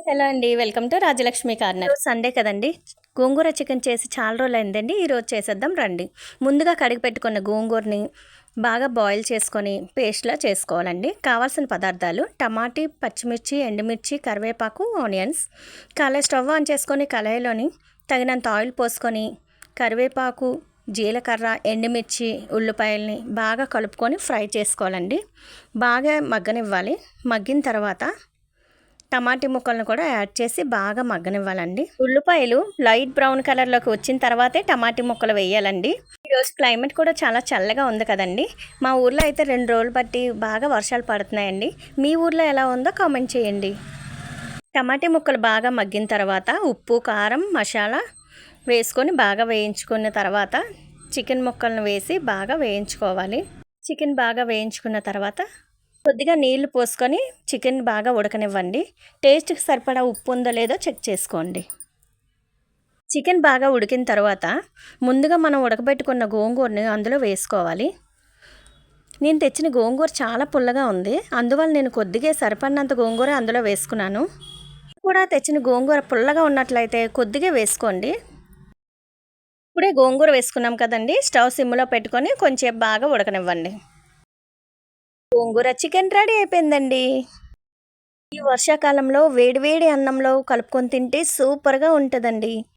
Hello అండి. Welcome to Rajalakshmi corner. ఈరోజు Sunday కదండీ! గోంగూర చికెన్ చేసి చాలా రోజులైందండి. ఈరోజు చేసేద్దాం రండి. ముందుగా కడిగి పెట్టుకున్న గోంగూరని బాగా బాయిల్ చేసుకొని పేస్ట్‌లా చేసుకోవాలండి. కావాల్సిన పదార్థాలు టమాటీ, పచ్చిమిర్చి, ఎండుమిర్చి, కరివేపాకు, ఆనియన్స్. స్టవ్ ఆన్ చేసుకొని కళాయిలోని తగినంత ఆయిల్ పోసుకొని కరివేపాకు, జీలకర్ర, ఎండుమిర్చి, ఉల్లిపాయల్ని బాగా కలుపుకొని ఫ్రై చేసుకోవాలండి. బాగా మగ్గనివ్వాలి. మగ్గిన తర్వాత టమాటీ ముక్కలను కూడా యాడ్ చేసి బాగా మగ్గనివ్వాలండి. ఉల్లిపాయలు లైట్ బ్రౌన్ కలర్లోకి వచ్చిన తర్వాతే టమాటీ ముక్కలు వేయాలండి. ఈరోజు క్లైమేట్ కూడా చాలా చల్లగా ఉంది కదండి. మా ఊర్లో అయితే 2 రోజులు బట్టి బాగా వర్షాలు పడుతున్నాయండి. మీ ఊర్లో ఎలా ఉందో కామెంట్ చేయండి. టమాటీ ముక్కలు బాగా మగ్గిన తర్వాత ఉప్పు, కారం, మసాలా వేసుకొని బాగా వేయించుకున్న తర్వాత చికెన్ ముక్కలను వేసి బాగా వేయించుకోవాలి. చికెన్ బాగా వేయించుకున్న తర్వాత కొద్దిగా నీళ్లు పోసుకొని చికెన్ బాగా ఉడకనివ్వండి. టేస్ట్కి సరిపడా ఉప్పు ఉందో లేదో చెక్ చేసుకోండి. చికెన్ బాగా ఉడికిన తర్వాత ముందుగా మనం ఉడకబెట్టుకున్న గోంగూరని అందులో వేసుకోవాలి. నేను తెచ్చిన గోంగూర చాలా పుల్లగా ఉంది. అందువల్ల నేను కొద్దిగా సరిపడినంత గోంగూర అందులో వేసుకున్నాను. కూడా తెచ్చిన గోంగూర పుల్లగా ఉన్నట్లయితే కొద్దిగా వేసుకోండి. ఇప్పుడే గోంగూర వేసుకున్నాం కదండి, స్టవ్ సిమ్లో పెట్టుకొని కొంచెం బాగా ఉడకనివ్వండి. గోంగూర చికెన్ రెడీ అయిపోయిందండి. ఈ వర్షాకాలంలో వేడివేడి అన్నంలో కలుపుకొని తింటే సూపర్గా ఉంటుందండి.